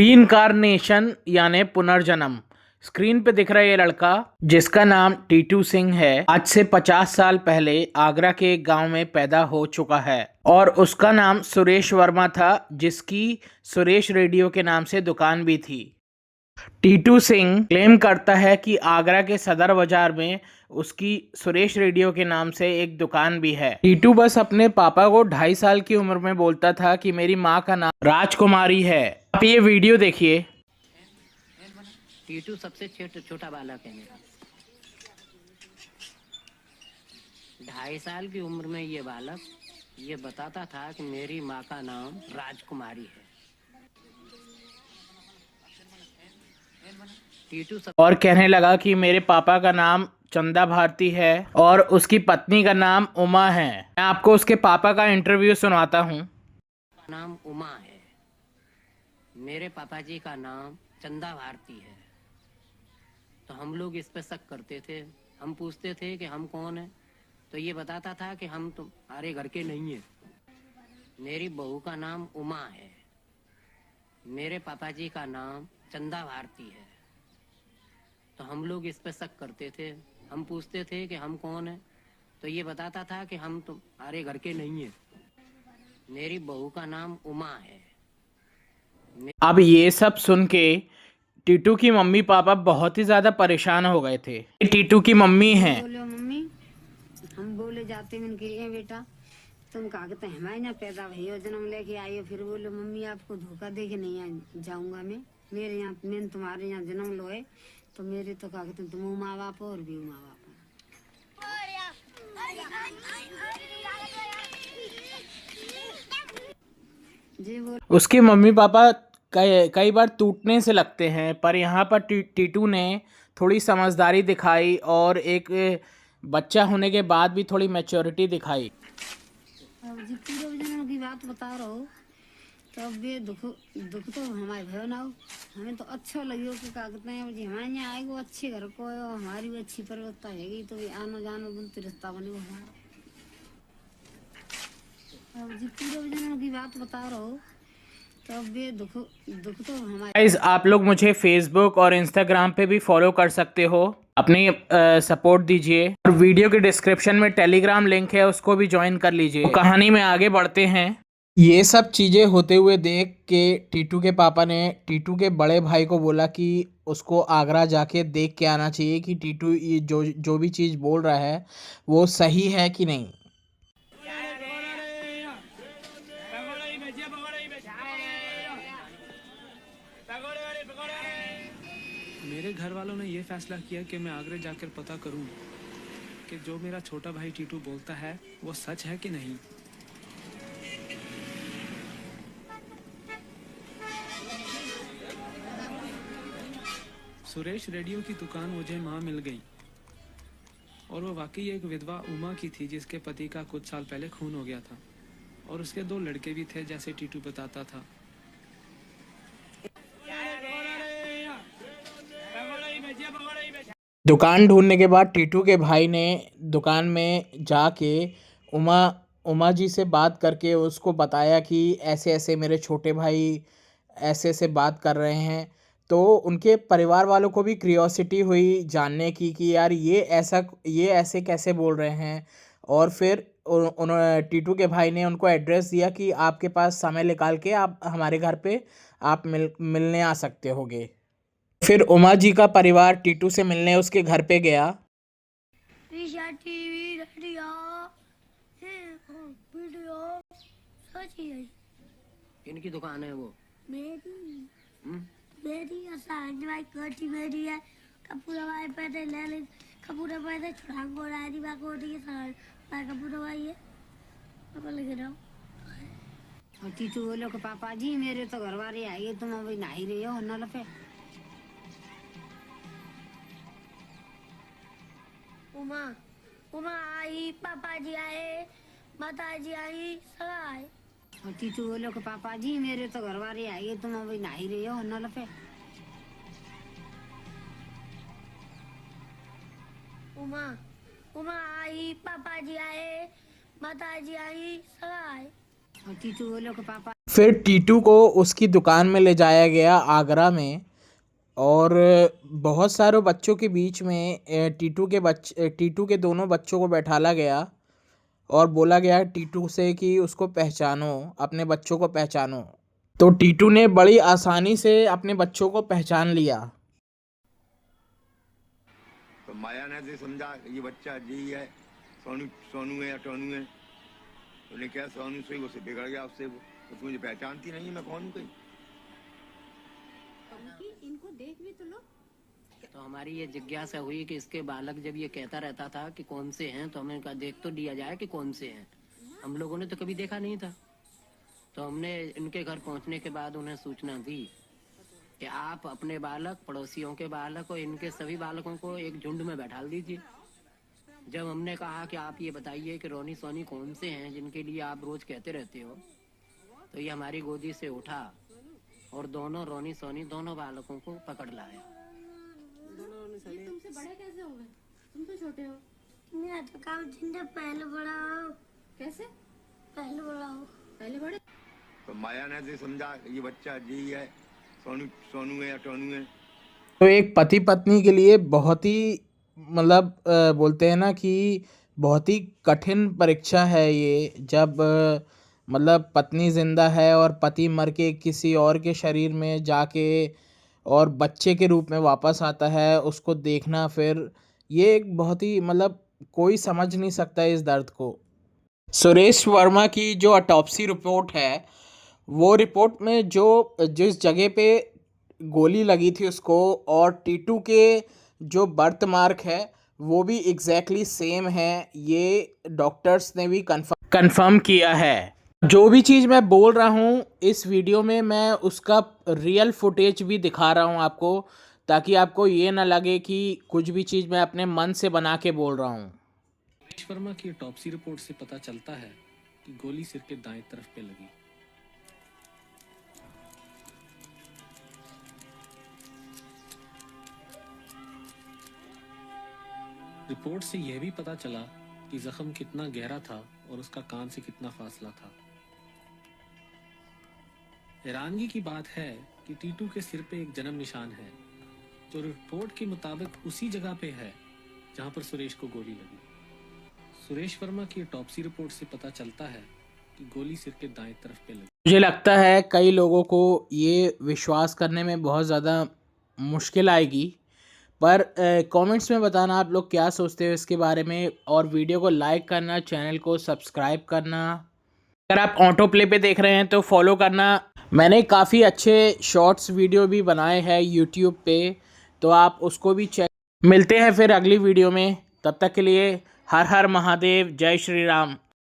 Reincarnation यानी पुनर्जन्म। Screen पे दिख रहा है ये लड़का जिसका नाम टीटू सिंह है। आज से 50 साल पहले आगरा के एक गांव में पैदा हो चुका है और उसका नाम सुरेश वर्मा था, जिसकी सुरेश रेडियो के नाम से दुकान भी थी। टीटू सिंह क्लेम करता है कि आगरा के सदर बाजार में उसकी सुरेश रेडियो के नाम से एक दुकान भी है। टीटू बस अपने पापा को 2.5 साल की उम्र में बोलता था कि मेरी माँ का नाम राजकुमारी है। आप ये वीडियो देखिए। टीटू सबसे छोटा बालक है मेरा। 2.5 साल की उम्र में ये बालक ये बताता था कि मेरी माँ का नाम राजकुमारी है। और कहने लगा कि मेरे पापा का नाम चंदा भारती है और उसकी पत्नी का नाम उमा है। मैं आपको उसके पापा का इंटरव्यू सुनाता हूँ। नाम उमा है। मेरे पापा जी का नाम चंदा भारती है। तो हम लोग इस पे शक करते थे। हम पूछते थे कि हम कौन है, तो ये बताता था कि हम तुम्हारे घर के नहीं है। मेरी बहू का नाम उमा है। मेरे पापा जी का नाम चंदा भारती है। तो हम लोग इस पे शक करते थे। हम पूछते थे कि हम कौन है, तो ये बताता था कि हम तुम्हारे घर के नहीं है। मेरी बहू का नाम उमा है। अब ये सब सुन के टीटू की मम्मी पापा बहुत ही ज्यादा परेशान हो गए थे। टीटू की मम्मी है। बोलो मम्मी, हम बोले जाते मन के ये बेटा तुम कागते हमारे ना पैदा भई हो, जन्म लेके आई हो। फिर बोलो मम्मी आपको धोखा दे के नहीं जाऊंगा मैं, मेरे यहाँ मैंने तुम्हारे यहाँ जन्म लो है, तो मेरे तो कागते तुम माँ बाप और भी माँ बाप। उसके मम्मी पापा कई बार टूटने से लगते हैं, पर यहाँ पर टीटू ने थोड़ी समझदारी दिखाई और एक बच्चा होने के बाद भी थोड़ी मैच्योरिटी दिखाई। अब जी पूरे जनों की बात बता रहा हूँ, तो अब ये दुख तो हमारे भयो ना हो, हमें तो अच्छा लगे कि क्या कहते हैं जी हमारे यहाँ आएगा अच्छे घर को, हमारी भी अच्छी परिवस्था है तो आनो जानो बनते रिश्ता बनेगा हमारा। अब जी पूरे जनों की बात बता रहा हूँ, तो अब ये दुख तो हमारे। गाइस, आप लोग मुझे फेसबुक और इंस्टाग्राम पे भी फॉलो कर सकते हो, अपनी सपोर्ट दीजिए। और वीडियो के डिस्क्रिप्शन में टेलीग्राम लिंक है, उसको भी ज्वाइन कर लीजिए। तो कहानी में आगे बढ़ते हैं। ये सब चीज़ें होते हुए देख के टीटू के पापा ने टीटू के बड़े भाई को बोला कि उसको आगरा जाके देख के आना चाहिए कि टीटू ये जो भी चीज़ बोल रहा है वो सही है कि नहीं। मेरे घर वालों ने ये फैसला किया कि मैं आगरा जाकर पता करूं कि जो मेरा छोटा भाई टीटू बोलता है वो सच है कि नहीं। सुरेश रेडियो की दुकान मुझे मां मिल गई और वो वाकई एक विधवा उमा की थी जिसके पति का कुछ साल पहले खून हो गया था और उसके 2 लड़के भी थे जैसे टीटू बताता था। दुकान ढूंढने के बाद टीटू के भाई ने दुकान में जाके उमा जी से बात करके उसको बताया कि ऐसे ऐसे मेरे छोटे भाई ऐसे ऐसे बात कर रहे हैं। तो उनके परिवार वालों को भी क्यूरियोसिटी हुई जानने की कि यार ये ऐसे कैसे बोल रहे हैं। और फिर उन्होंने टीटू के भाई ने उनको एड्रेस दिया कि आपके पास समय निकाल के आप हमारे घर पे आप मिलने आ सकते होगे। फिर उमा जी का परिवार टीटू से मिलने उसके घर पे गया। टीवी रेडियो वीडियो सच ही है। इनकी दुकान है वो मेरी असांज भाई कोठी मेरी है। कपूरा भाई पैसे ले ले, कपूरा पैसे छुड़ांगो राजी बा कोठी साल भाई कपूरा भाई है अब लगे रहो। और टीटू बोलो कि पापा जी मेरे तो घर वाले आइए, तुम अभी नहीं रही हो नल पे। उमा आई, पापा जी आए, माता जी आई, सब आए। और टीटू बोलो कि पापा जी मेरे तो घर वाले आइए, तुम अभी नहीं रही हो नल पे। उमा आई, पापा जी आए, माता जी आई, सब आए। और टीटू बोलो कि पापा फिर टीटू को उसकी दुकान में ले जाया गया आगरा में, और बहुत सारे बच्चों के बीच में टीटू के दोनों बच्चों को बैठाला गया और बोला गया टीटू से कि उसको पहचानो, अपने बच्चों को पहचानो। तो टीटू ने बड़ी आसानी से अपने बच्चों को पहचान लिया। तो माया ने तो समझा ये बच्चा जी है, सोनू है या टोनू है। उन्हें क्या सोनू से, वो से बिगड़ गया उससे, वो मुझे पहचानती नहीं है मैं कौन हूँ कोई। इनको देख भी तो लो। तो हमारी ये जिज्ञासा हुई कि इसके बालक जब ये कहता रहता था कि कौन से हैं, तो हमने कहा देख तो लिया जाए कि कौन से हैं। हम लोगों ने तो कभी देखा नहीं था। तो हमने इनके घर पहुंचने के बाद उन्हें सूचना दी कि आप अपने बालक, पड़ोसियों के बालक और इनके सभी बालकों को एक झुंड में बैठा दीजिए। जब हमने कहा कि आप ये बताइए कि रोनी सोनी कौन से हैं जिनके लिए आप रोज कहते रहते हो, तो ये हमारी गोदी से उठा और दोनों रोनी सोनी दोनों बालकों को पकड़ लाया। तुमसे बड़े कैसे हो गए? तुम तो छोटे हो। मैं तो काम जिंदा पहले बड़ा हो। कैसे पहले बड़ा हो? पहले बड़े? तो माया ने तो समझा ये बच्चा जी है, सोनू है या टोनू है। तो एक पति पत्नी के लिए बहुत ही मतलब बोलते हैं ना कि बहुत ही कठिन परीक्षा है ये, जब मतलब पत्नी जिंदा है और पति मर के किसी और के शरीर में जाके और बच्चे के रूप में वापस आता है, उसको देखना, फिर ये एक बहुत ही मतलब कोई समझ नहीं सकता इस दर्द को। सुरेश वर्मा की जो ऑटोप्सी रिपोर्ट है, वो रिपोर्ट में जो जिस जगह पे गोली लगी थी उसको, और टीटू के जो बर्थ मार्क है वो भी एग्जैक्टली सेम है। ये डॉक्टर्स ने भी कंफर्म किया है। जो भी चीज़ मैं बोल रहा हूँ इस वीडियो में, मैं उसका रियल फुटेज भी दिखा रहा हूँ आपको, ताकि आपको ये ना लगे कि कुछ भी चीज़ मैं अपने मन से बना के बोल रहा हूँ। सुरेश वर्मा की ऑटोप्सी रिपोर्ट से पता चलता है कि गोली सिर के दाएं तरफ पे लगी। रिपोर्ट से यह भी पता चला कि जख्म कितना गहरा था और उसका कान से कितना फासला था। हैरानगी की बात है कि टीटू के सिर पे एक जन्म निशान है, जो रिपोर्ट के मुताबिक उसी जगह पे है जहां पर सुरेश को गोली लगी। सुरेश वर्मा की ऑटोप्सी रिपोर्ट से पता चलता है कि गोली सिर के दाएं तरफ पे लगी। मुझे लगता है कई लोगों को ये विश्वास करने में बहुत ज़्यादा मुश्किल आएगी, पर कमेंट्स में बताना आप लोग क्या सोचते हो इसके बारे में, और वीडियो को लाइक करना, चैनल को सब्सक्राइब करना। अगर आप ऑटो प्ले पे देख रहे हैं तो फॉलो करना। मैंने काफ़ी अच्छे शॉर्ट्स वीडियो भी बनाए हैं यूट्यूब पे, तो आप उसको भी चेक। मिलते हैं फिर अगली वीडियो में, तब तक के लिए हर हर महादेव, जय श्री राम।